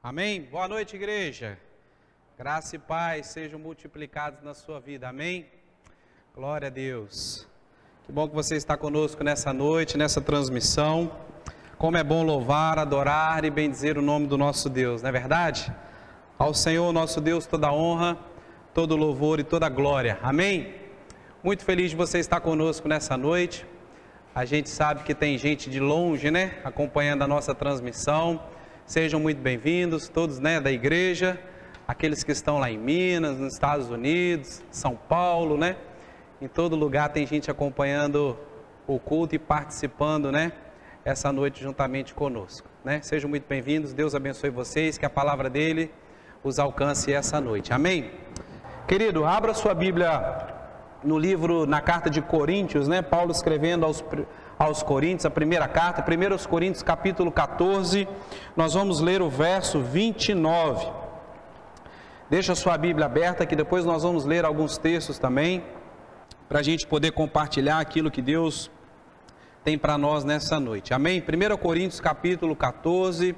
Amém? Boa noite, igreja. Graça e paz sejam multiplicados na sua vida. Amém? Glória a Deus. Que bom que você está conosco nessa noite, nessa transmissão. Como é bom louvar, adorar e bendizer o nome do nosso Deus, não é verdade? Ao Senhor, nosso Deus, toda honra, todo louvor e toda glória. Amém? Muito feliz de você estar conosco nessa noite. A gente sabe que tem gente de longe, né, acompanhando a nossa transmissão. Sejam muito bem-vindos, todos, né, da igreja, aqueles que estão lá em Minas, nos Estados Unidos, São Paulo, né? Em todo lugar tem gente acompanhando o culto e participando, né, essa noite juntamente conosco, né? Sejam muito bem-vindos, Deus abençoe vocês, que a palavra dele os alcance essa noite. Amém? Querido, abra sua Bíblia no livro, na carta de Coríntios, né? Paulo escrevendo aos Coríntios, a primeira carta, 1 Coríntios capítulo 14, nós vamos ler o verso 29. Deixa a sua Bíblia aberta, que depois nós vamos ler alguns textos também, para a gente poder compartilhar aquilo que Deus tem para nós nessa noite. Amém? 1 Coríntios capítulo 14,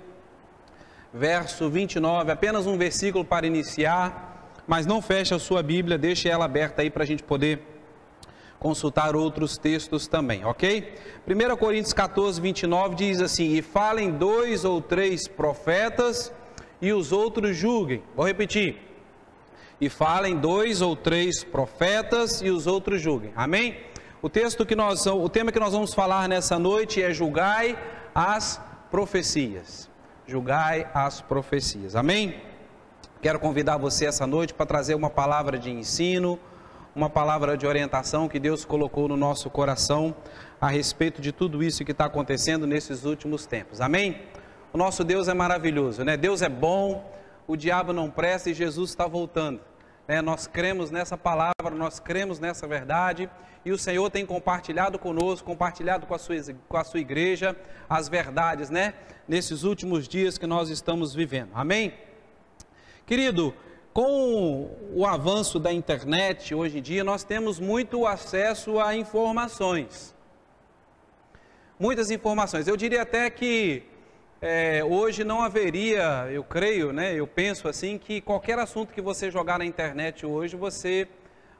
verso 29, apenas um versículo para iniciar, mas não feche a sua Bíblia, deixe ela aberta aí para a gente poder consultar outros textos também, ok? 1 Coríntios 14, 29 diz assim: e falem 2 ou 3 profetas e os outros julguem. Vou repetir: e falem 2 ou 3 profetas e os outros julguem. Amém? O tema que nós vamos falar nessa noite é julgai as profecias. Julgai as profecias. Amém? Quero convidar você essa noite para trazer uma palavra de ensino, uma palavra de orientação que Deus colocou no nosso coração a respeito de tudo isso que está acontecendo nesses últimos tempos. Amém? O nosso Deus é maravilhoso, né? Deus é bom, o diabo não presta e Jesus está voltando, né? Nós cremos nessa palavra, nós cremos nessa verdade e o Senhor tem compartilhado conosco, compartilhado com a sua igreja as verdades, né? Nesses últimos dias que nós estamos vivendo. Amém? Querido, com o avanço da internet, hoje em dia, nós temos muito acesso a informações. Muitas informações. Eu diria até que hoje não haveria, eu creio, né, eu penso assim, que qualquer assunto que você jogar na internet hoje, você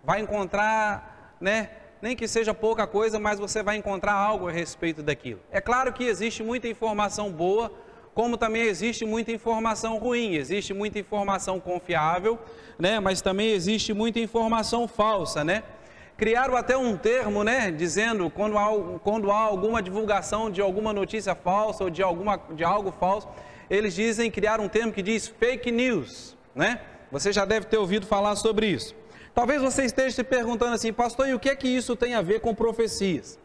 vai encontrar, né, nem que seja pouca coisa, mas você vai encontrar algo a respeito daquilo. É claro que existe muita informação boa, como também existe muita informação ruim, existe muita informação confiável, né? Mas também existe muita informação falsa, né? Criaram até um termo, né? Dizendo quando há alguma divulgação de alguma notícia falsa ou de algo falso, eles criaram um termo que diz fake news, né? Você já deve ter ouvido falar sobre isso. Talvez você esteja se perguntando assim: pastor, e o que é que isso tem a ver com profecias?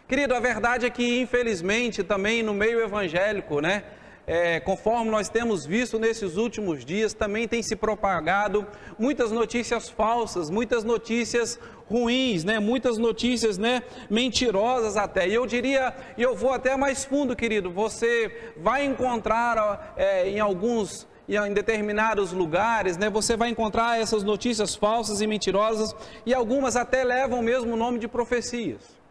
Querido, a verdade é que, infelizmente, também no meio evangélico, né, conforme nós temos visto nesses últimos dias, também tem se propagado muitas notícias falsas, muitas notícias ruins, né, muitas notícias, né, mentirosas até. E eu diria, e eu vou até mais fundo, querido, você vai encontrar em determinados lugares, né, você vai encontrar essas notícias falsas e mentirosas, e algumas até levam mesmo o nome de profecias.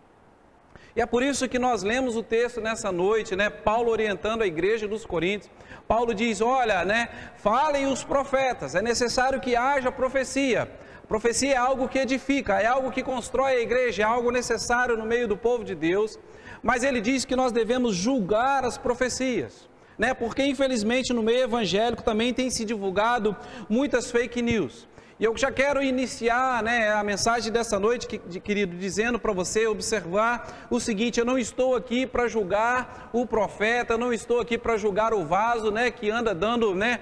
E é por isso que nós lemos o texto nessa noite, né? Paulo orientando a igreja dos Coríntios. Paulo diz: olha, né? Falem os profetas, é necessário que haja profecia. Profecia é algo que edifica, é algo que constrói a igreja, é algo necessário no meio do povo de Deus. Mas ele diz que nós devemos julgar as profecias, né? Porque infelizmente no meio evangélico também tem se divulgado muitas fake news. E eu já quero iniciar, né, a mensagem dessa noite, querido, dizendo para você observar o seguinte: eu não estou aqui para julgar o profeta, não estou aqui para julgar o vaso, né, que anda dando, né,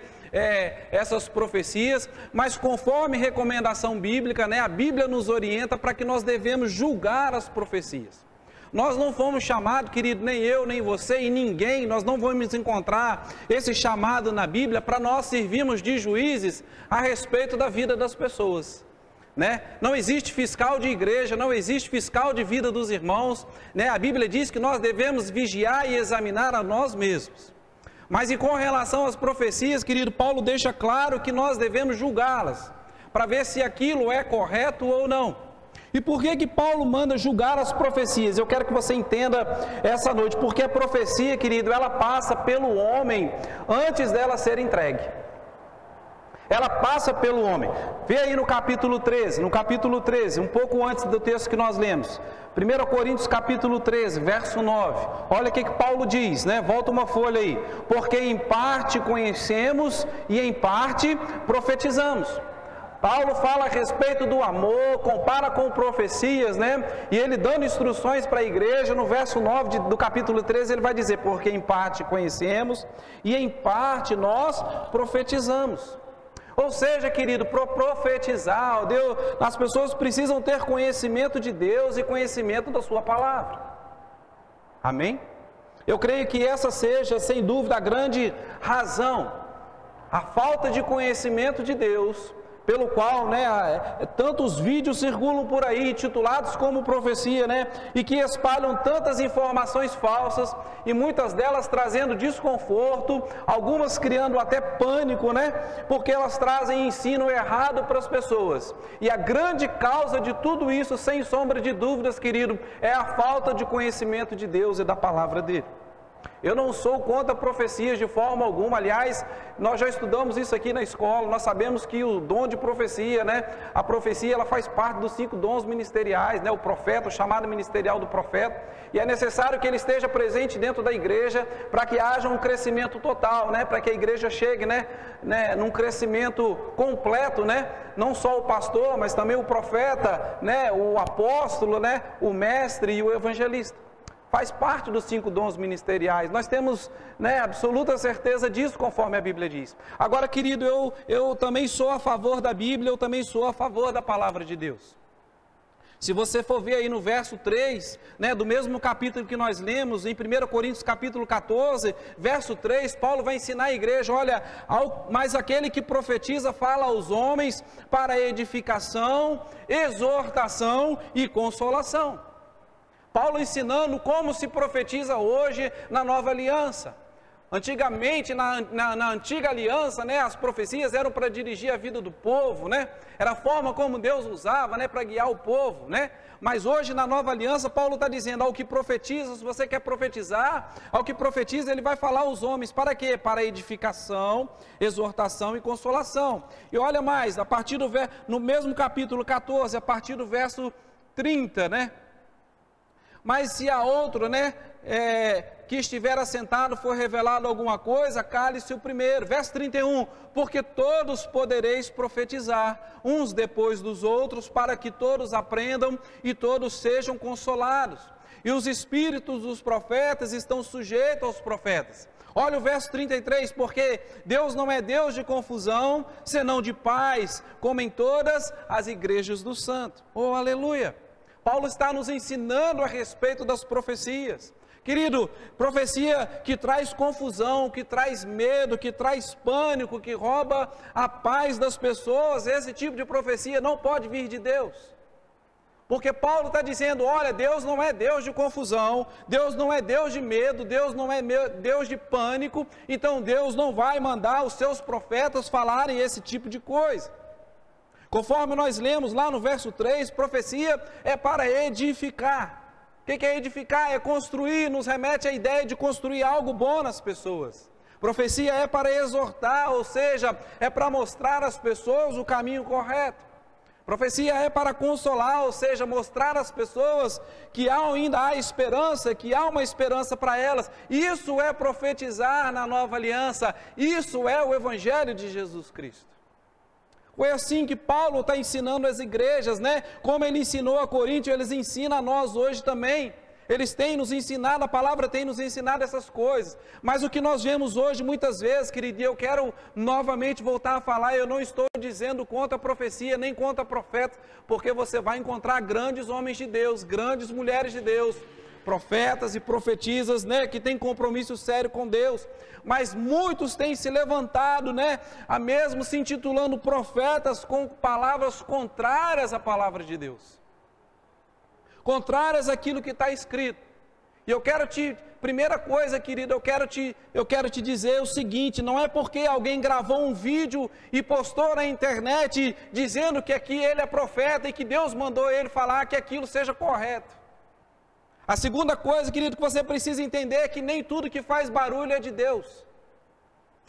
essas profecias, mas conforme recomendação bíblica, né, a Bíblia nos orienta para que nós devemos julgar as profecias. Nós não fomos chamados, querido, nem eu, nem você e ninguém, nós não vamos encontrar esse chamado na Bíblia para nós servirmos de juízes a respeito da vida das pessoas, né? Não existe fiscal de igreja, não existe fiscal de vida dos irmãos, né? A Bíblia diz que nós devemos vigiar e examinar a nós mesmos. Mas e com relação às profecias, querido, Paulo deixa claro que nós devemos julgá-las, para ver se aquilo é correto ou não. E por que Paulo manda julgar as profecias? Eu quero que você entenda essa noite, porque a profecia, querido, ela passa pelo homem antes dela ser entregue. Ela passa pelo homem. Vê aí no capítulo 13, um pouco antes do texto que nós lemos. 1 Coríntios capítulo 13, verso 9. Olha o que Paulo diz, né? Volta uma folha aí. Porque em parte conhecemos e em parte profetizamos. Paulo fala a respeito do amor, compara com profecias, né? E ele dando instruções para a igreja, no verso 9 do capítulo 13, ele vai dizer: porque em parte conhecemos e em parte nós profetizamos. Ou seja, querido, profetizar, Deus, as pessoas precisam ter conhecimento de Deus e conhecimento da sua palavra. Amém? Eu creio que essa seja, sem dúvida, a grande razão, a falta de conhecimento de Deus, pelo qual, né, tantos vídeos circulam por aí, titulados como profecia, né, e que espalham tantas informações falsas, e muitas delas trazendo desconforto, algumas criando até pânico, né, porque elas trazem ensino errado para as pessoas. E a grande causa de tudo isso, sem sombra de dúvidas, querido, é a falta de conhecimento de Deus e da palavra dele. Eu não sou contra profecias de forma alguma. Aliás, nós já estudamos isso aqui na escola. Nós sabemos que o dom de profecia, né? A profecia, ela faz parte dos 5 dons ministeriais, né? O profeta, o chamado ministerial do profeta. E é necessário que ele esteja presente dentro da igreja para que haja um crescimento total, né? Para que a igreja chegue, né? Num crescimento completo, né? Não só o pastor, mas também o profeta, né? O apóstolo, né? O mestre e o evangelista. Faz parte dos 5 dons ministeriais. Nós temos, né, absoluta certeza disso, conforme a Bíblia diz. Agora, querido, eu também sou a favor da Bíblia, eu também sou a favor da palavra de Deus. Se você for ver aí no verso 3, né, do mesmo capítulo que nós lemos, em 1 Coríntios capítulo 14, verso 3, Paulo vai ensinar a igreja: olha, mas aquele que profetiza fala aos homens para edificação, exortação e consolação. Paulo ensinando como se profetiza hoje na nova aliança. Antigamente, na antiga aliança, né, as profecias eram para dirigir a vida do povo, né? Era a forma como Deus usava, né, para guiar o povo, né? Mas hoje, na nova aliança, Paulo está dizendo: ao que profetiza, se você quer profetizar, ao que profetiza, ele vai falar aos homens. Para quê? Para edificação, exortação e consolação. E olha mais, a partir no mesmo capítulo 14, a partir do verso 30, né? Mas se a outro, né, que estiver assentado for revelado alguma coisa, cale-se o primeiro. Verso 31, porque todos podereis profetizar, uns depois dos outros, para que todos aprendam e todos sejam consolados. E os espíritos dos profetas estão sujeitos aos profetas. Olha o verso 33, porque Deus não é Deus de confusão, senão de paz, como em todas as igrejas dos santos. Oh, aleluia! Paulo está nos ensinando a respeito das profecias. Querido, profecia que traz confusão, que traz medo, que traz pânico, que rouba a paz das pessoas, esse tipo de profecia não pode vir de Deus. Porque Paulo está dizendo: olha, Deus não é Deus de confusão, Deus não é Deus de medo, Deus não é Deus de pânico, então Deus não vai mandar os seus profetas falarem esse tipo de coisa. Conforme nós lemos lá no verso 3, profecia é para edificar. O que é edificar? É construir, nos remete à ideia de construir algo bom nas pessoas. Profecia é para exortar, ou seja, é para mostrar às pessoas o caminho correto. Profecia é para consolar, ou seja, mostrar às pessoas que ainda há esperança, que há uma esperança para elas. Isso é profetizar na nova aliança, isso é o Evangelho de Jesus Cristo. Foi assim que Paulo está ensinando as igrejas, né? Como ele ensinou a Coríntios, eles ensinam a nós hoje também. Eles têm nos ensinado, a palavra tem nos ensinado essas coisas. Mas o que nós vemos hoje, muitas vezes, querido, eu quero novamente voltar a falar, eu não estou dizendo contra a profecia, nem contra profeta, porque você vai encontrar grandes homens de Deus, grandes mulheres de Deus, profetas e profetisas, né, que têm compromisso sério com Deus, mas muitos têm se levantado, né, a mesmo se intitulando profetas com palavras contrárias à palavra de Deus, contrárias àquilo que está escrito, E primeira coisa, querido, eu quero te dizer o seguinte: não é porque alguém gravou um vídeo e postou na internet dizendo que aqui ele é profeta e que Deus mandou ele falar que aquilo seja correto. A segunda coisa, querido, que você precisa entender é que nem tudo que faz barulho é de Deus.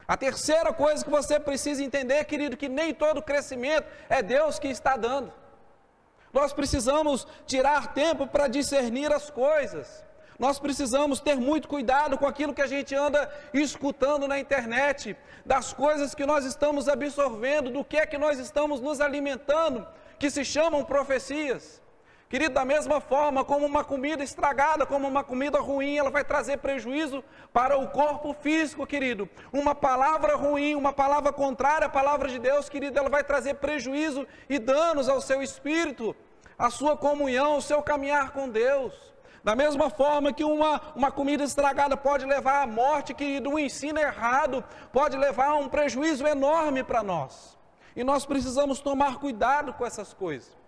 A terceira coisa que você precisa entender, querido, que nem todo crescimento é Deus que está dando. Nós precisamos tirar tempo para discernir as coisas. Nós precisamos ter muito cuidado com aquilo que a gente anda escutando na internet, das coisas que nós estamos absorvendo, do que é que nós estamos nos alimentando, que se chamam profecias. Querido, da mesma forma como uma comida estragada, como uma comida ruim, ela vai trazer prejuízo para o corpo físico, querido. Uma palavra ruim, uma palavra contrária à palavra de Deus, querido, ela vai trazer prejuízo e danos ao seu espírito, à sua comunhão, ao seu caminhar com Deus. Da mesma forma que uma comida estragada pode levar à morte, querido, um ensino errado pode levar a um prejuízo enorme para nós. E nós precisamos tomar cuidado com essas coisas.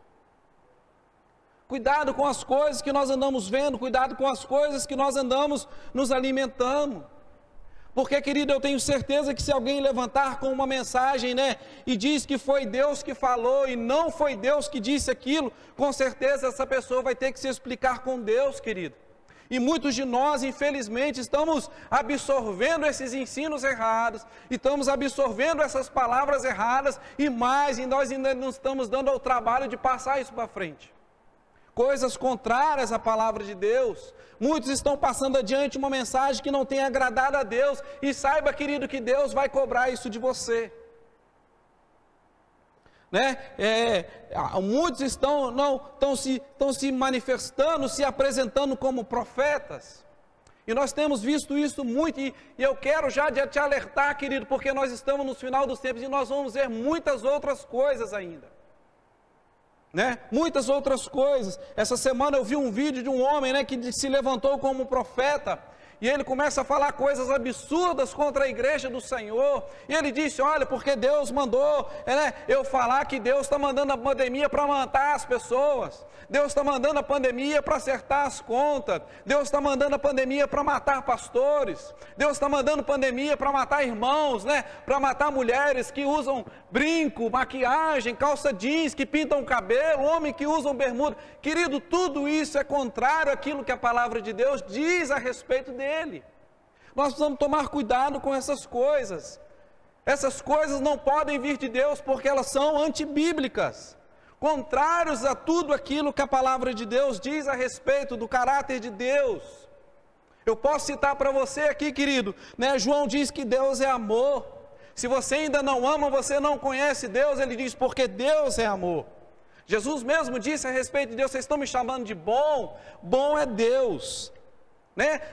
Cuidado com as coisas que nós andamos vendo, cuidado com as coisas que nós andamos nos alimentando. Porque, querido, eu tenho certeza que se alguém levantar com uma mensagem, e diz que foi Deus que falou e não foi Deus que disse aquilo, com certeza essa pessoa vai ter que se explicar com Deus, querido. E muitos de nós, infelizmente, estamos absorvendo esses ensinos errados, estamos absorvendo essas palavras erradas, e nós ainda não estamos dando ao trabalho de passar isso para frente. Coisas contrárias à palavra de Deus. Muitos estão passando adiante uma mensagem que não tem agradado a Deus, e saiba, querido, que Deus vai cobrar isso de você. Muitos estão se manifestando, se apresentando como profetas, e nós temos visto isso muito, e eu quero já te alertar, querido, porque nós estamos no final dos tempos, e nós vamos ver muitas outras coisas ainda. Muitas outras coisas. Essa semana eu vi um vídeo de um homem, que se levantou como profeta, e ele começa a falar coisas absurdas contra a igreja do Senhor, e ele disse: olha, porque Deus mandou eu falar que Deus está mandando a pandemia para matar as pessoas, Deus está mandando a pandemia para acertar as contas, Deus está mandando a pandemia para matar pastores, Deus está mandando pandemia para matar irmãos, para matar mulheres que usam brinco, maquiagem, calça jeans, que pintam o cabelo, homem que usam bermuda. Querido, tudo isso é contrário àquilo que a palavra de Deus diz a respeito dele. Nós precisamos tomar cuidado com essas coisas. Essas coisas não podem vir de Deus porque elas são antibíblicas, contrários a tudo aquilo que a palavra de Deus diz a respeito do caráter de Deus. Eu posso citar para você aqui, querido, João diz que Deus é amor. Se você ainda não ama, você não conhece Deus. Ele diz, porque Deus é amor. Jesus mesmo disse a respeito de Deus: vocês estão me chamando de bom? Bom é Deus.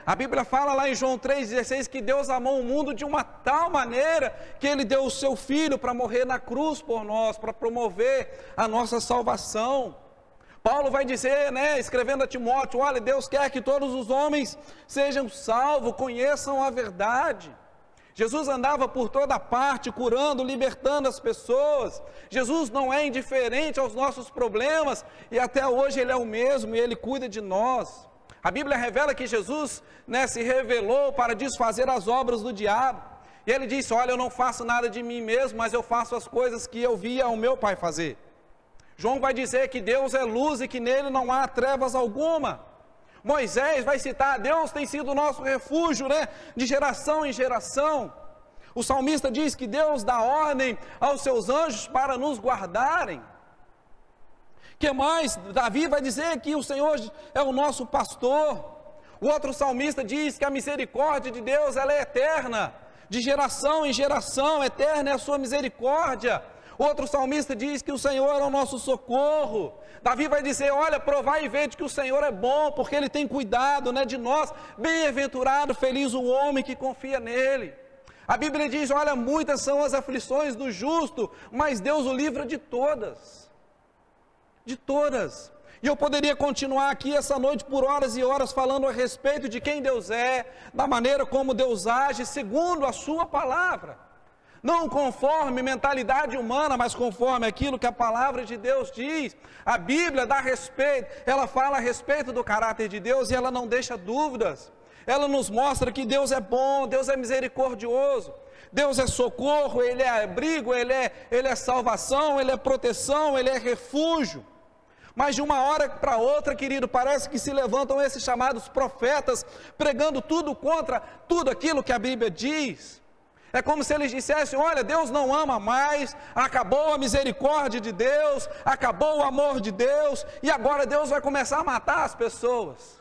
A Bíblia fala lá em João 3,16 que Deus amou o mundo de uma tal maneira que Ele deu o seu Filho para morrer na cruz por nós, para promover a nossa salvação. Paulo vai dizer, escrevendo a Timóteo: olha, Deus quer que todos os homens sejam salvos, conheçam a verdade. Jesus andava por toda parte, curando, libertando as pessoas. Jesus não é indiferente aos nossos problemas, e até hoje Ele é o mesmo, e Ele cuida de nós. A Bíblia revela que Jesus se revelou para desfazer as obras do diabo, e Ele disse: olha, eu não faço nada de mim mesmo, mas eu faço as coisas que eu via o meu Pai fazer. João vai dizer que Deus é luz e que nele não há trevas alguma. Moisés vai citar: Deus tem sido o nosso refúgio, de geração em geração. O salmista diz que Deus dá ordem aos seus anjos para nos guardarem. Que mais? Davi vai dizer que o Senhor é o nosso pastor. O outro salmista diz que a misericórdia de Deus, ela é eterna, de geração em geração, eterna é a sua misericórdia. Outro salmista diz que o Senhor é o nosso socorro. Davi vai dizer: olha, provai e vede que o Senhor é bom, porque Ele tem cuidado de nós. Bem-aventurado, feliz o homem que confia nele. A Bíblia diz: olha, muitas são as aflições do justo, mas Deus o livra de todas. De todas. E eu poderia continuar aqui essa noite por horas e horas falando a respeito de quem Deus é, da maneira como Deus age, segundo a sua palavra. Não conforme mentalidade humana, mas conforme aquilo que a palavra de Deus diz. A Bíblia dá respeito, ela fala a respeito do caráter de Deus e ela não deixa dúvidas. Ela nos mostra que Deus é bom, Deus é misericordioso, Deus é socorro, Ele é abrigo, Ele é salvação, Ele é proteção, Ele é refúgio. Mas de uma hora para outra, querido, parece que se levantam esses chamados profetas, pregando tudo contra tudo aquilo que a Bíblia diz. É como se eles dissessem: olha, Deus não ama mais, acabou a misericórdia de Deus, acabou o amor de Deus, e agora Deus vai começar a matar as pessoas.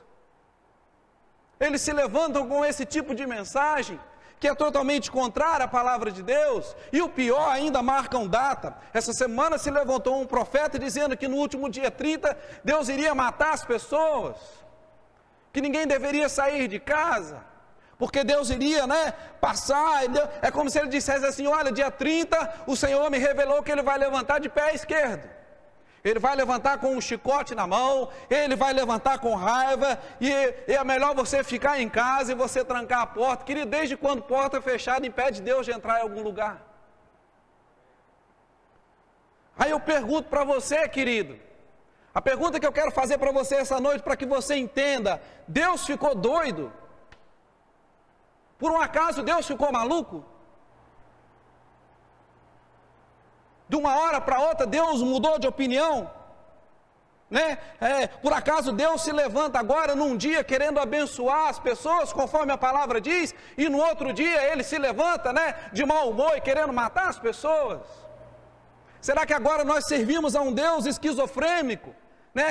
Eles se levantam com esse tipo de mensagem, que é totalmente contrária à palavra de Deus, e o pior ainda, marcam data. Essa semana se levantou um profeta dizendo que no último dia 30, Deus iria matar as pessoas, que ninguém deveria sair de casa, porque Deus iria, passar, é como se ele dissesse assim: olha, dia 30, o Senhor me revelou que Ele vai levantar de pé esquerdo, Ele vai levantar com um chicote na mão, Ele vai levantar com raiva, e é melhor você ficar em casa e você trancar a porta. Querido, desde quando porta fechada impede Deus de entrar em algum lugar? Aí eu pergunto para você, querido, a pergunta que eu quero fazer para você essa noite, para que você entenda: Deus ficou doido? Por um acaso Deus ficou maluco? De uma hora para outra Deus mudou de opinião? Por acaso Deus se levanta agora num dia querendo abençoar as pessoas, conforme a palavra diz, e no outro dia Ele se levanta, de mau humor e querendo matar as pessoas? Será que agora nós servimos a um Deus esquizofrênico,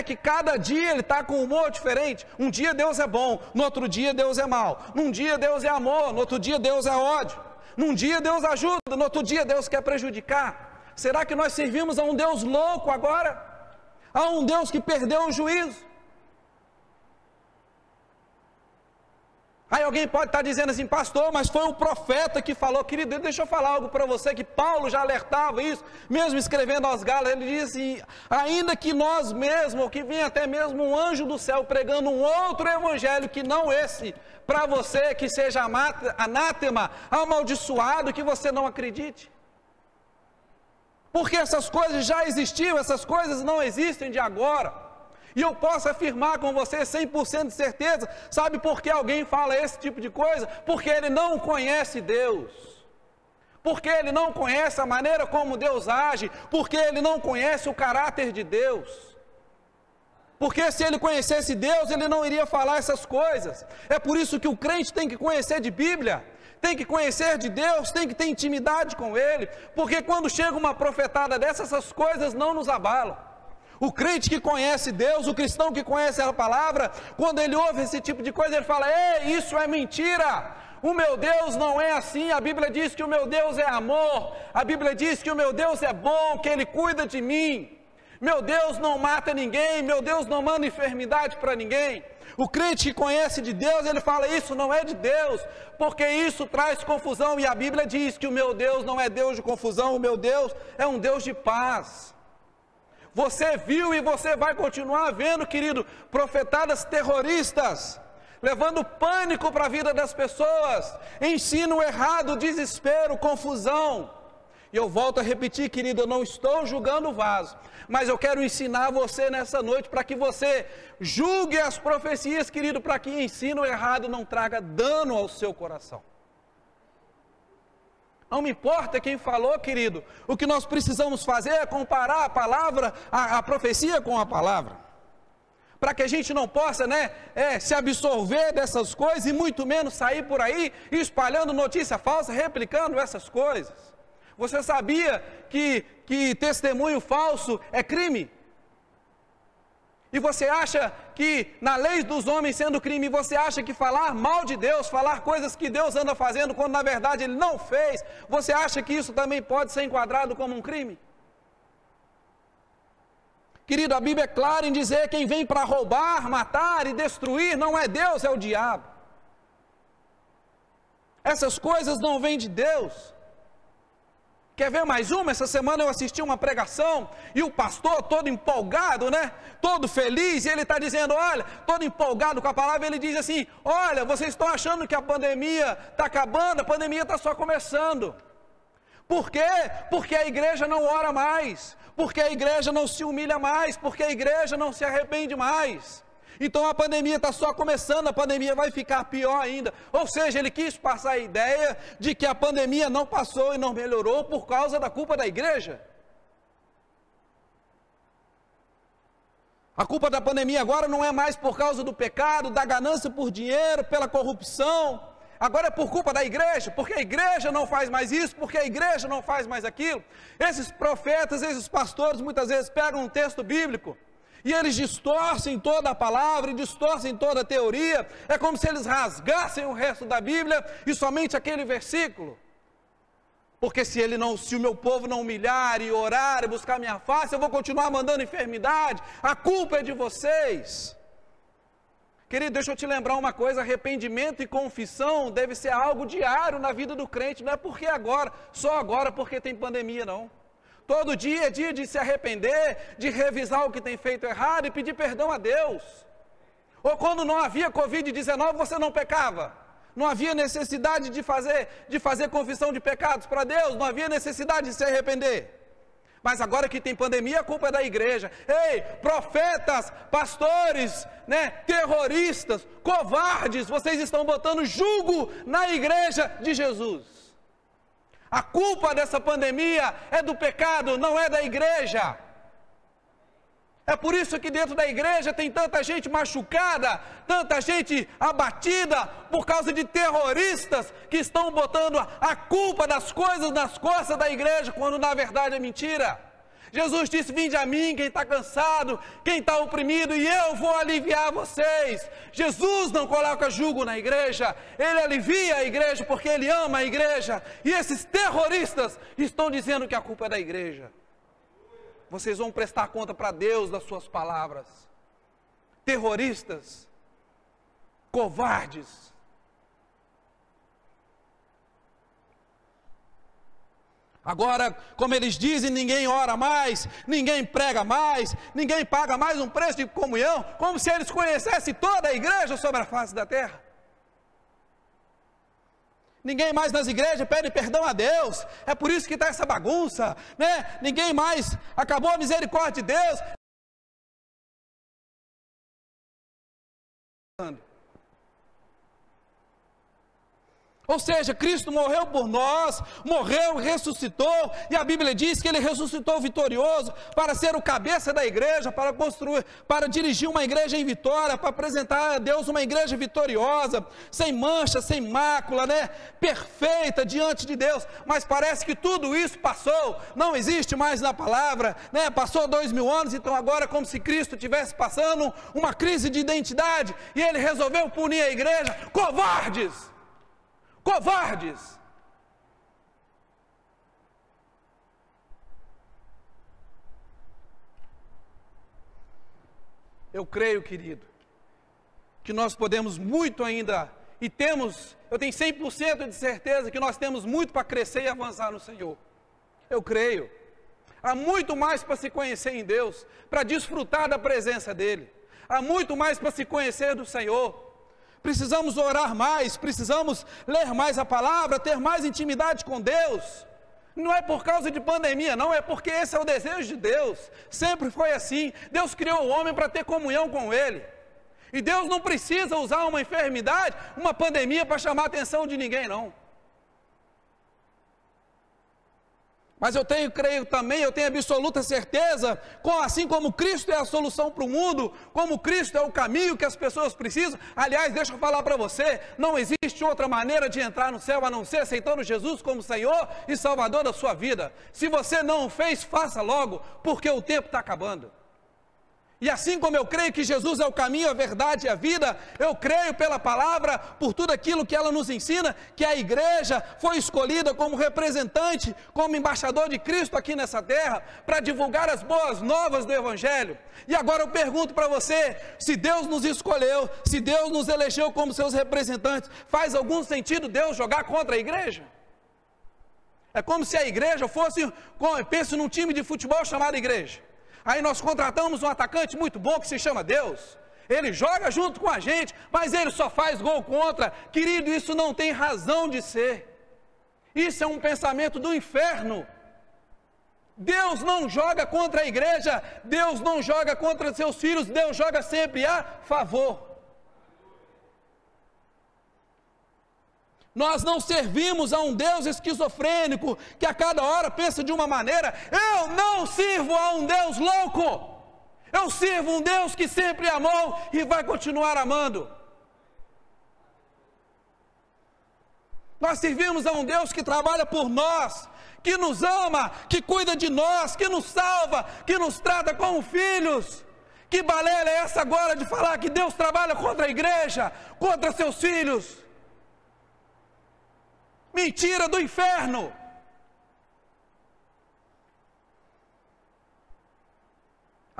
que cada dia Ele está com um humor diferente? Um dia Deus é bom, no outro dia Deus é mau. Num dia Deus é amor, no outro dia Deus é ódio. Num dia Deus ajuda, no outro dia Deus quer prejudicar. Será que nós servimos a um Deus louco agora? A um Deus que perdeu o juízo? Aí alguém pode estar dizendo assim: pastor, mas foi o profeta que falou. Querido, deixa eu falar algo para você, que Paulo já alertava isso, mesmo escrevendo aos Gálatas. Ele diz assim: ainda que nós mesmos, ou que venha até mesmo um anjo do céu pregando um outro evangelho que não esse, para você, que seja anátema, amaldiçoado, que você não acredite. Porque essas coisas já existiam, essas coisas não existem de agora. E eu posso afirmar com você 100% de certeza. Sabe por que alguém fala esse tipo de coisa? Porque ele não conhece Deus. Porque ele não conhece a maneira como Deus age. Porque ele não conhece o caráter de Deus. Porque se ele conhecesse Deus, ele não iria falar essas coisas. É por isso que o crente tem que conhecer de Bíblia, tem que conhecer de Deus, tem que ter intimidade com Ele. Porque quando chega uma profetada dessas, essas coisas não nos abalam. O crente que conhece Deus, o cristão que conhece a palavra, quando ele ouve esse tipo de coisa, ele fala: ei, isso é mentira, o meu Deus não é assim. A Bíblia diz que o meu Deus é amor, a Bíblia diz que o meu Deus é bom, que Ele cuida de mim, meu Deus não mata ninguém, meu Deus não manda enfermidade para ninguém. O crente que conhece de Deus, ele fala: isso não é de Deus, porque isso traz confusão, e a Bíblia diz que o meu Deus não é Deus de confusão, o meu Deus é um Deus de paz. Você viu e você vai continuar vendo, querido, profetadas terroristas, levando pânico para a vida das pessoas, ensino errado, desespero, confusão. E eu volto a repetir, querido, eu não estou julgando o vaso, mas eu quero ensinar você nessa noite, para que você julgue as profecias, querido, para que ensino errado não traga dano ao seu coração. Não me importa quem falou, querido, o que nós precisamos fazer é comparar a palavra, a profecia com a palavra, para que a gente não possa, se absorver dessas coisas, e muito menos sair por aí espalhando notícia falsa, replicando essas coisas. Você sabia que testemunho falso é crime? E você acha que na lei dos homens sendo crime, você acha que falar mal de Deus, falar coisas que Deus anda fazendo, quando na verdade Ele não fez, você acha que isso também pode ser enquadrado como um crime? Querido, a Bíblia é clara em dizer que quem vem para roubar, matar e destruir não é Deus, é o diabo. Essas coisas não vêm de Deus. Quer ver mais uma? Essa semana eu assisti uma pregação e o pastor todo empolgado, todo feliz, e ele está dizendo, olha, todo empolgado com a palavra, ele diz assim: olha, vocês estão achando que a pandemia está acabando, a pandemia está só começando. Por quê? Porque a igreja não ora mais, porque a igreja não se humilha mais, porque a igreja não se arrepende mais. Então a pandemia está só começando, a pandemia vai ficar pior ainda. Ou seja, ele quis passar a ideia de que a pandemia não passou e não melhorou por causa da culpa da igreja. A culpa da pandemia agora não é mais por causa do pecado, da ganância por dinheiro, pela corrupção. Agora é por culpa da igreja, porque a igreja não faz mais isso, porque a igreja não faz mais aquilo. Esses profetas, esses pastores, muitas vezes pegam um texto bíblico e eles distorcem toda a palavra, e distorcem toda a teoria. É como se eles rasgassem o resto da Bíblia e somente aquele versículo. Porque se o meu povo não humilhar e orar e buscar minha face, eu vou continuar mandando enfermidade. A culpa é de vocês. Querido, deixa eu te lembrar uma coisa: arrependimento e confissão deve ser algo diário na vida do crente. Não é porque agora, só agora porque tem pandemia, não. Todo dia é dia de se arrepender, de revisar o que tem feito errado e pedir perdão a Deus. Ou quando não havia Covid-19, você não pecava. Não havia necessidade de fazer confissão de pecados para Deus, não havia necessidade de se arrepender. Mas agora que tem pandemia, a culpa é da igreja. Ei, profetas, pastores, terroristas, covardes, vocês estão botando jugo na igreja de Jesus. A culpa dessa pandemia é do pecado, não é da igreja. É por isso que dentro da igreja tem tanta gente machucada, tanta gente abatida, por causa de terroristas que estão botando a culpa das coisas nas costas da igreja, quando na verdade é mentira. Jesus disse: vinde a mim quem está cansado, quem está oprimido, e eu vou aliviar vocês. Jesus não coloca jugo na igreja, Ele alivia a igreja porque Ele ama a igreja. E esses terroristas estão dizendo que a culpa é da igreja. Vocês vão prestar conta para Deus das suas palavras. Terroristas, covardes. Agora, como eles dizem, ninguém ora mais, ninguém prega mais, ninguém paga mais um preço de comunhão, como se eles conhecessem toda a igreja sobre a face da terra. Ninguém mais nas igrejas pede perdão a Deus, é por isso que está essa bagunça, Ninguém mais, acabou a misericórdia de Deus. Ou seja, Cristo morreu por nós, morreu, ressuscitou, e a Bíblia diz que Ele ressuscitou vitorioso para ser o cabeça da igreja, para construir, para dirigir uma igreja em vitória, para apresentar a Deus uma igreja vitoriosa, sem mancha, sem mácula, perfeita diante de Deus. Mas parece que tudo isso passou, não existe mais na palavra, Passou 2000 anos, então agora é como se Cristo estivesse passando uma crise de identidade, e Ele resolveu punir a igreja. Covardes! Covardes! Eu creio, querido, que nós podemos muito ainda, e eu tenho 100% de certeza que nós temos muito para crescer e avançar no Senhor. Eu creio. Há muito mais para se conhecer em Deus, para desfrutar da presença dEle. Há muito mais para se conhecer do Senhor. Precisamos orar mais, precisamos ler mais a palavra, ter mais intimidade com Deus. Não é por causa de pandemia, não, é porque esse é o desejo de Deus. Sempre foi assim. Deus criou o homem para ter comunhão com Ele. E Deus não precisa usar uma enfermidade, uma pandemia para chamar a atenção de ninguém, não. Mas eu creio também, eu tenho absoluta certeza, assim como Cristo é a solução para o mundo, como Cristo é o caminho que as pessoas precisam. Aliás, deixa eu falar para você, não existe outra maneira de entrar no céu a não ser aceitando Jesus como Senhor e Salvador da sua vida. Se você não o fez, faça logo, porque o tempo está acabando. E assim como eu creio que Jesus é o caminho, a verdade e a vida, eu creio pela palavra, por tudo aquilo que ela nos ensina, que a igreja foi escolhida como representante, como embaixador de Cristo aqui nessa terra, para divulgar as boas novas do Evangelho. E agora eu pergunto para você, se Deus nos escolheu, se Deus nos elegeu como seus representantes, faz algum sentido Deus jogar contra a igreja? É como se a igreja fosse, pense num time de futebol chamado igreja. Aí nós contratamos um atacante muito bom que se chama Deus. Ele joga junto com a gente, mas ele só faz gol contra. Querido, isso não tem razão de ser. Isso é um pensamento do inferno. Deus não joga contra a igreja, Deus não joga contra seus filhos, Deus joga sempre a favor. Nós não servimos a um Deus esquizofrênico, que a cada hora pensa de uma maneira. Eu não sirvo a um Deus louco, eu sirvo um Deus que sempre amou e vai continuar amando. Nós servimos a um Deus que trabalha por nós, que nos ama, que cuida de nós, que nos salva, que nos trata como filhos. Que balela é essa agora de falar que Deus trabalha contra a igreja, contra seus filhos? Mentira do inferno.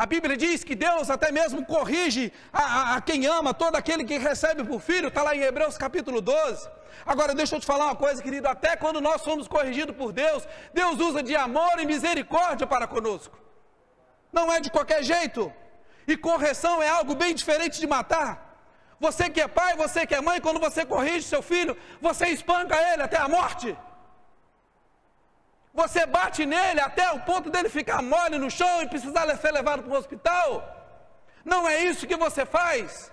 A Bíblia diz que Deus até mesmo corrige a quem ama, todo aquele que recebe por filho, está lá em Hebreus capítulo 12. Agora deixa eu te falar uma coisa, querido, até quando nós somos corrigidos por Deus, Deus usa de amor e misericórdia para conosco. Não é de qualquer jeito. E correção é algo bem diferente de matar. Você que é pai, você que é mãe, quando você corrige seu filho, você espanca ele até a morte. Você bate nele até o ponto dele ficar mole no chão e precisar ser levado para o hospital. Não é isso que você faz.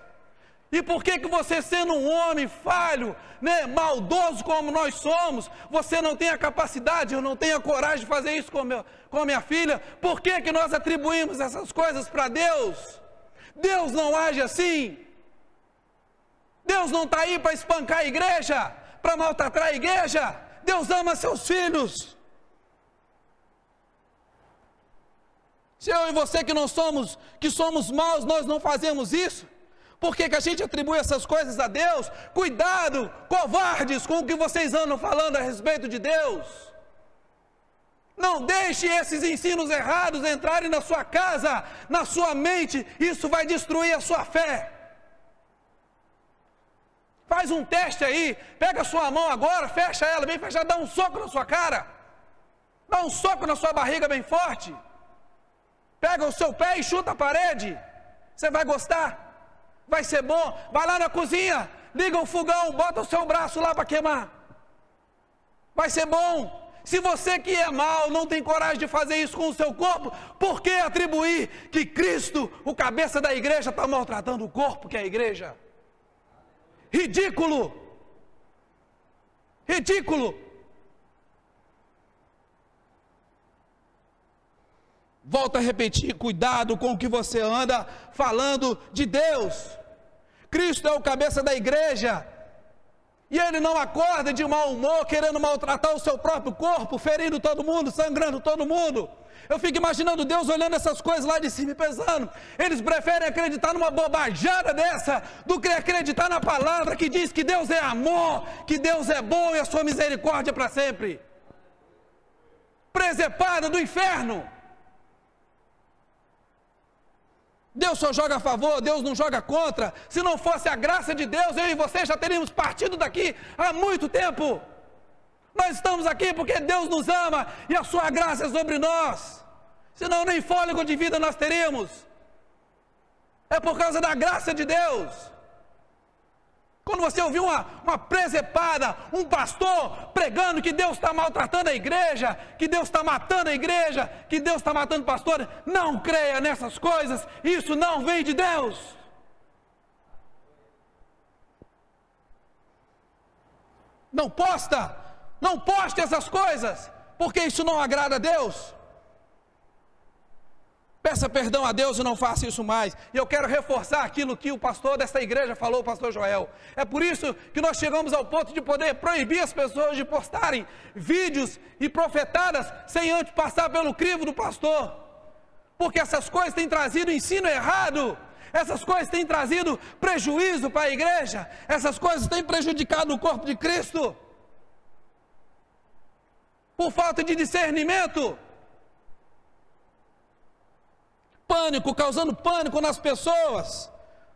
E por que você, sendo um homem falho, né, maldoso como nós somos, você não tem a capacidade, eu não tenho a coragem de fazer isso com a minha filha? Por que nós atribuímos essas coisas para Deus? Deus não age assim. Deus não está aí para espancar a igreja, para maltratar a igreja. Deus ama seus filhos. Se eu e você que somos maus, nós não fazemos isso, por que a gente atribui essas coisas a Deus? Cuidado, covardes, com o que vocês andam falando a respeito de Deus. Não deixe esses ensinos errados entrarem na sua casa, na sua mente, isso vai destruir a sua fé. Faz um teste aí, pega a sua mão agora, fecha ela bem fechada, dá um soco na sua cara, dá um soco na sua barriga bem forte. Pega o seu pé e chuta a parede. Você vai gostar? Vai ser bom? Vai lá na cozinha, liga o fogão, bota o seu braço lá para queimar. Vai ser bom. Se você que é mau não tem coragem de fazer isso com o seu corpo, por que atribuir que Cristo, o cabeça da igreja, está maltratando o corpo que é a igreja? Ridículo. Ridículo. Volto a repetir, cuidado com o que você anda falando de Deus. Cristo é o cabeça da igreja, e Ele não acorda de mau humor, querendo maltratar o seu próprio corpo, ferindo todo mundo, sangrando todo mundo. Eu fico imaginando Deus olhando essas coisas lá de cima e pensando, eles preferem acreditar numa bobajada dessa, do que acreditar na palavra que diz que Deus é amor, que Deus é bom e a sua misericórdia para sempre. Presepada do inferno. Deus só joga a favor, Deus não joga contra. Se não fosse a graça de Deus, eu e você já teríamos partido daqui há muito tempo. Nós estamos aqui porque Deus nos ama e a sua graça é sobre nós. Senão nem fôlego de vida nós teríamos. É por causa da graça de Deus. Quando você ouvir uma presepada, um pastor pregando que Deus está maltratando a igreja, que Deus está matando a igreja, que Deus está matando pastores, não creia nessas coisas, isso não vem de Deus. Não poste essas coisas, porque isso não agrada a Deus. Peça perdão a Deus e não faça isso mais. E eu quero reforçar aquilo que o pastor dessa igreja falou, o pastor Joel. É por isso que nós chegamos ao ponto de poder proibir as pessoas de postarem vídeos e profetadas sem antes passar pelo crivo do pastor. Porque essas coisas têm trazido ensino errado. Essas coisas têm trazido prejuízo para a igreja. Essas coisas têm prejudicado o corpo de Cristo. Por falta de discernimento. Pânico, causando pânico nas pessoas.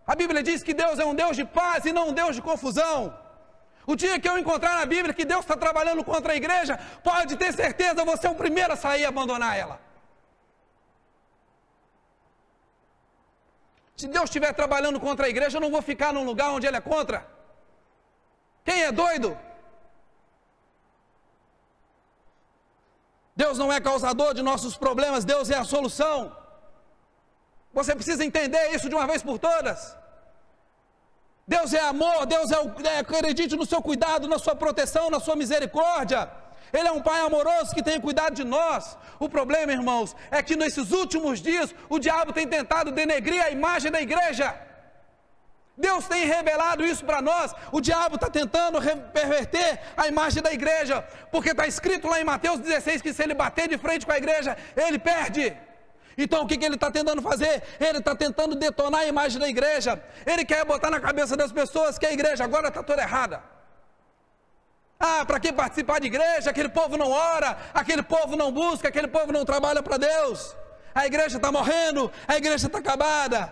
A Bíblia diz que Deus é um Deus de paz e não um Deus de confusão. O dia que eu encontrar na Bíblia que Deus está trabalhando contra a igreja, pode ter certeza, você é o primeiro a sair e abandonar ela. Se Deus estiver trabalhando contra a igreja, eu não vou ficar num lugar onde Ele é contra. Quem é doido? Deus não é causador de nossos problemas, Deus é a solução. Você precisa entender isso de uma vez por todas. Deus é amor, Deus acredite no seu cuidado, na sua proteção, na sua misericórdia. Ele é um Pai amoroso que tem cuidado de nós. O problema, irmãos, é que nesses últimos dias o diabo tem tentado denegrir a imagem da igreja. Deus tem revelado isso para nós. O diabo está tentando perverter a imagem da igreja, porque está escrito lá em Mateus 16 que se ele bater de frente com a igreja, ele perde. Então o que ele está tentando fazer? Ele está tentando detonar a imagem da igreja. Ele quer botar na cabeça das pessoas que a igreja agora está toda errada. Ah, para que participar de igreja? Aquele povo não ora, aquele povo não busca, aquele povo não trabalha para Deus. A igreja está morrendo, a igreja está acabada.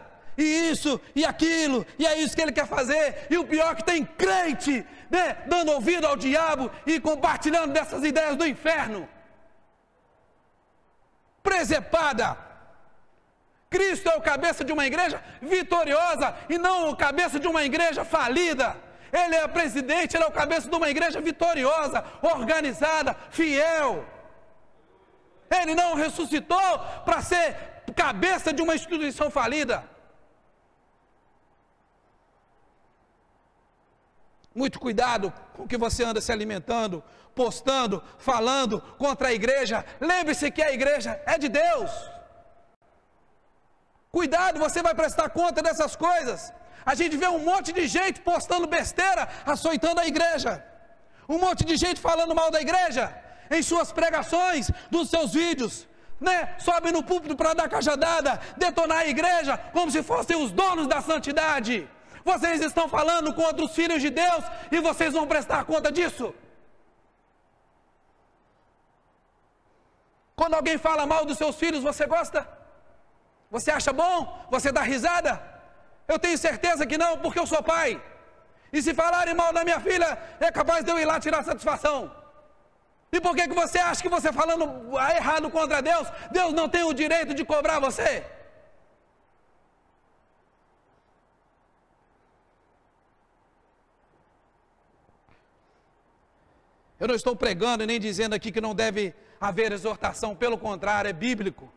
E isso, e aquilo, e é isso que ele quer fazer. E o pior é que tem crente, né, dando ouvido ao diabo e compartilhando dessas ideias do inferno. Presepada. Cristo é o cabeça de uma igreja vitoriosa e não o cabeça de uma igreja falida. Ele é o presidente, ele é o cabeça de uma igreja vitoriosa, organizada, fiel. Ele não ressuscitou para ser cabeça de uma instituição falida. Muito cuidado com o que você anda se alimentando, postando, falando contra a igreja. Lembre-se que a igreja é de Deus. Cuidado, você vai prestar conta dessas coisas. A gente vê um monte de gente postando besteira, açoitando a igreja. Um monte de gente falando mal da igreja, em suas pregações, nos seus vídeos, né? Sobe no púlpito para dar cajadada, detonar a igreja, como se fossem os donos da santidade. Vocês estão falando contra os filhos de Deus, e vocês vão prestar conta disso. Quando alguém fala mal dos seus filhos, você gosta? Você acha bom? Você dá risada? Eu tenho certeza que não, porque eu sou pai. E se falarem mal da minha filha, é capaz de eu ir lá tirar satisfação. E por que você acha que você falando errado contra Deus, Deus não tem o direito de cobrar você? Eu não estou pregando e nem dizendo aqui que não deve haver exortação, pelo contrário, é bíblico.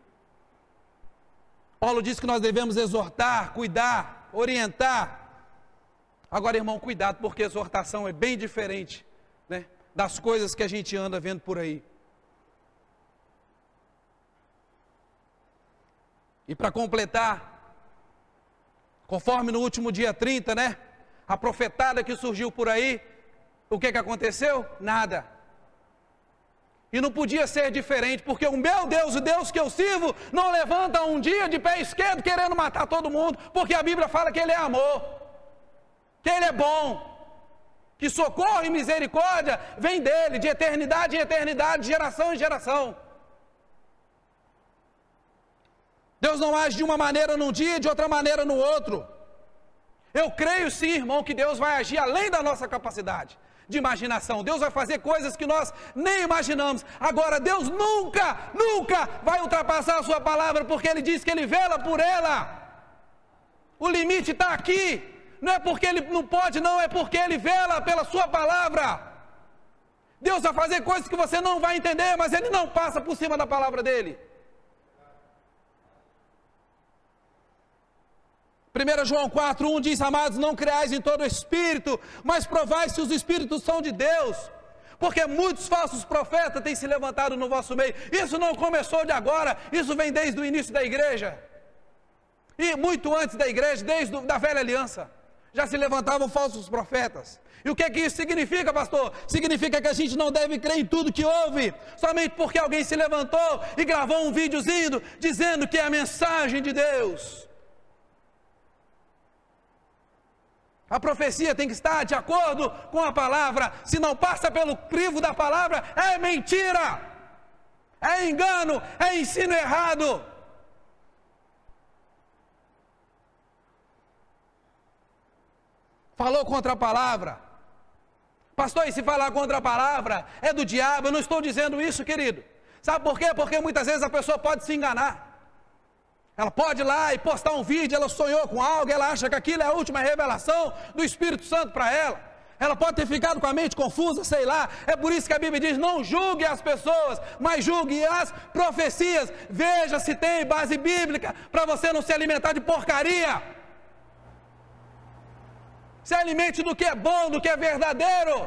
Paulo diz que nós devemos exortar, cuidar, orientar. Agora, irmão, cuidado, porque exortação é bem diferente, né, das coisas que a gente anda vendo por aí. E para completar, conforme no último dia 30, né, a profetada que surgiu por aí, o que aconteceu? Nada. E não podia ser diferente, porque o meu Deus, o Deus que eu sirvo, não levanta um dia de pé esquerdo querendo matar todo mundo, porque a Bíblia fala que Ele é amor, que Ele é bom, que socorro e misericórdia vem dEle, de eternidade em eternidade, de geração em geração. Deus não age de uma maneira num dia e de outra maneira no outro. Eu creio sim, irmão, que Deus vai agir além da nossa capacidade de imaginação. Deus vai fazer coisas que nós nem imaginamos. Agora, Deus nunca vai ultrapassar a sua palavra, porque Ele diz que Ele vela por ela. O limite está aqui. Não é porque Ele não pode, não, é porque Ele vela pela sua palavra. Deus vai fazer coisas que você não vai entender, mas Ele não passa por cima da palavra dEle. 1 João 4:1 diz: amados, não creais em todo espírito, mas provai se os espíritos são de Deus, porque muitos falsos profetas têm se levantado no vosso meio. Isso não começou de agora, isso vem desde o início da igreja, e muito antes da igreja, desde a velha aliança, já se levantavam falsos profetas. E o que isso significa, pastor? Significa que a gente não deve crer em tudo que ouve, somente porque alguém se levantou e gravou um videozinho dizendo que é a mensagem de Deus. A profecia tem que estar de acordo com a palavra. Se não passa pelo crivo da palavra, é mentira, é engano, é ensino errado. Falou contra a palavra. Pastor, e se falar contra a palavra é do diabo? Eu não estou dizendo isso, querido. Sabe por quê? Porque muitas vezes a pessoa pode se enganar. Ela pode ir lá e postar um vídeo, ela sonhou com algo, ela acha que aquilo é a última revelação do Espírito Santo para ela. Ela pode ter ficado com a mente confusa, sei lá. É por isso que a Bíblia diz: não julgue as pessoas, mas julgue as profecias. Veja se tem base bíblica, para você não se alimentar de porcaria. Se alimente do que é bom, do que é verdadeiro.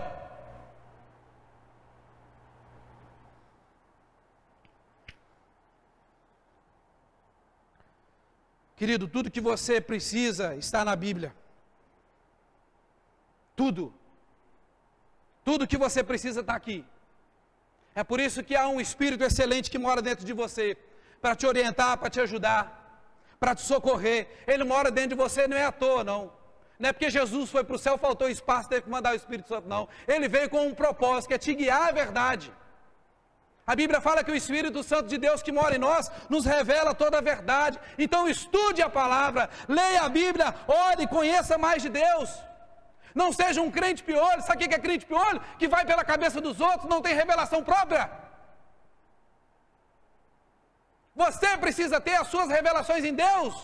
Querido, tudo que você precisa está na Bíblia. Tudo. Tudo que você precisa está aqui. É por isso que há um Espírito excelente que mora dentro de você, para te orientar, para te ajudar, para te socorrer. Ele mora dentro de você, não é à toa, não. Não é porque Jesus foi para o céu, faltou espaço, teve que mandar o Espírito Santo, não. Ele veio com um propósito, que é te guiar à verdade. A Bíblia fala que o Espírito Santo de Deus que mora em nós, nos revela toda a verdade. Então estude a palavra, leia a Bíblia, ore, conheça mais de Deus. Não seja um crente piolho. Sabe o que é crente piolho? Que vai pela cabeça dos outros, não tem revelação própria. Você precisa ter as suas revelações em Deus.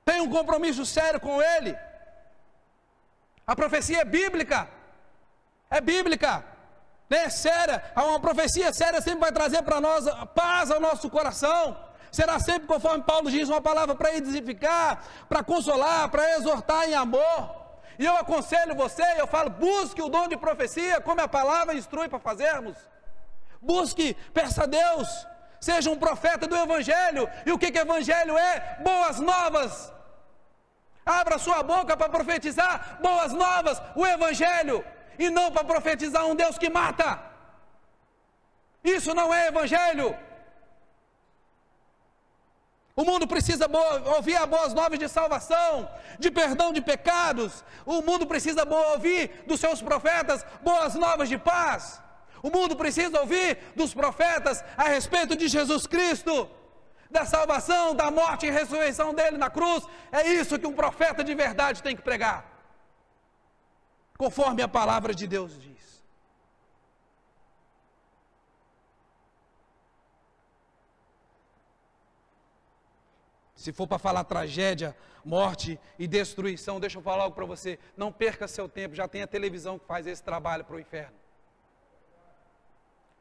Tem um compromisso sério com Ele. A profecia é bíblica. É bíblica. É séria. Uma profecia séria sempre vai trazer para nós paz ao nosso coração. Será sempre, conforme Paulo diz, uma palavra para edificar, para consolar, para exortar em amor. E eu aconselho você, eu falo, busque o dom de profecia, como a palavra instrui para fazermos. Busque, peça a Deus, seja um profeta do Evangelho. E o que Evangelho é? Boas novas. Abra sua boca para profetizar boas novas, o Evangelho, e não para profetizar um Deus que mata. Isso não é Evangelho. O mundo precisa ouvir as boas novas de salvação, de perdão de pecados. O mundo precisa ouvir dos seus profetas boas novas de paz. O mundo precisa ouvir dos profetas a respeito de Jesus Cristo, da salvação, da morte e ressurreição dele na cruz. É isso que um profeta de verdade tem que pregar, conforme a palavra de Deus diz. Se for para falar tragédia, morte e destruição, deixa eu falar algo para você. Não perca seu tempo, já tem a televisão que faz esse trabalho para o inferno.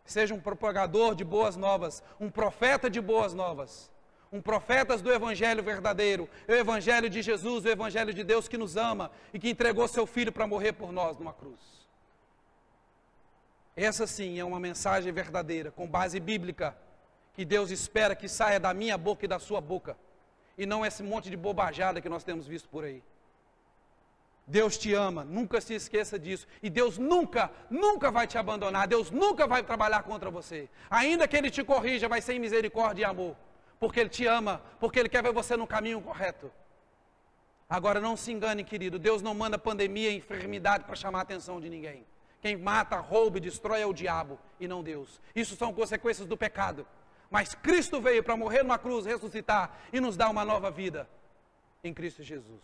Seja um propagador de boas novas, um profeta de boas novas, um profeta do Evangelho verdadeiro, o Evangelho de Jesus, o Evangelho de Deus que nos ama e que entregou seu Filho para morrer por nós numa cruz. Essa sim é uma mensagem verdadeira, com base bíblica, que Deus espera que saia da minha boca e da sua boca. E não esse monte de bobajada que nós temos visto por aí. Deus te ama, nunca se esqueça disso. E Deus nunca vai te abandonar. Deus nunca vai trabalhar contra você. Ainda que Ele te corrija, vai ser em misericórdia e amor. Porque Ele te ama, porque Ele quer ver você no caminho correto. Agora não se engane, querido. Deus não manda pandemia e enfermidade para chamar a atenção de ninguém. Quem mata, rouba e destrói é o diabo e não Deus. Isso são consequências do pecado. Mas Cristo veio para morrer numa cruz, ressuscitar e nos dar uma nova vida em Cristo Jesus.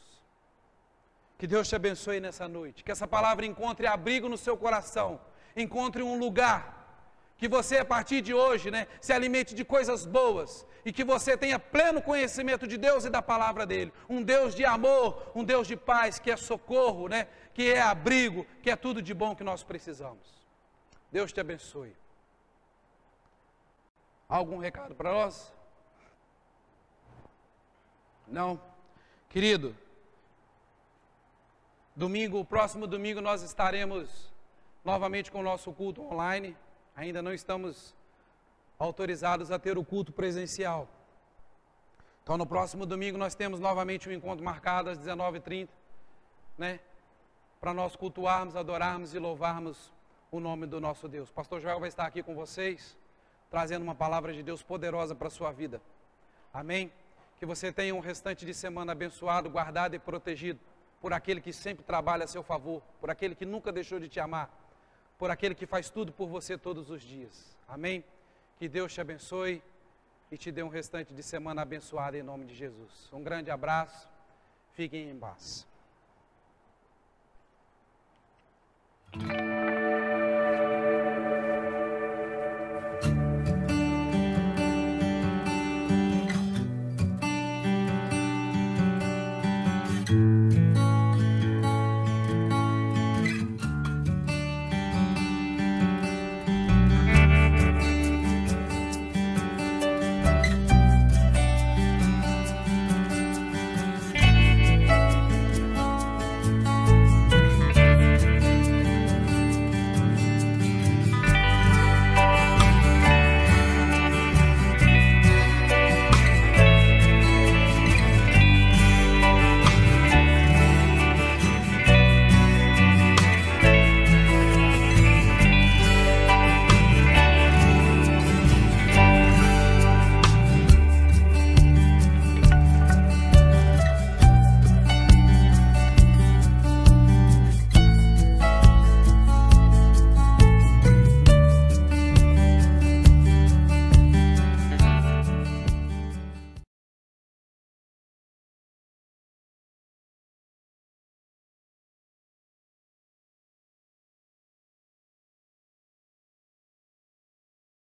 Que Deus te abençoe nessa noite. Que essa palavra encontre abrigo no seu coração. Encontre um lugar. Que você, a partir de hoje, se alimente de coisas boas. E que você tenha pleno conhecimento de Deus e da palavra dEle. Um Deus de amor, um Deus de paz, que é socorro, que é abrigo, que é tudo de bom que nós precisamos. Deus te abençoe. Algum recado para nós? Não? Querido, próximo domingo nós estaremos novamente com o nosso culto online. Ainda não estamos autorizados a ter o culto presencial. Então no próximo domingo nós temos novamente um encontro marcado às 19h30, para nós cultuarmos, adorarmos e louvarmos o nome do nosso Deus. Pastor Joel vai estar aqui com vocês, trazendo uma palavra de Deus poderosa para a sua vida. Amém? Que você tenha um restante de semana abençoado, guardado e protegido por aquele que sempre trabalha a seu favor, por aquele que nunca deixou de te amar, por aquele que faz tudo por você todos os dias. Amém? Que Deus te abençoe e te dê um restante de semana abençoado em nome de Jesus. Um grande abraço, fiquem em paz.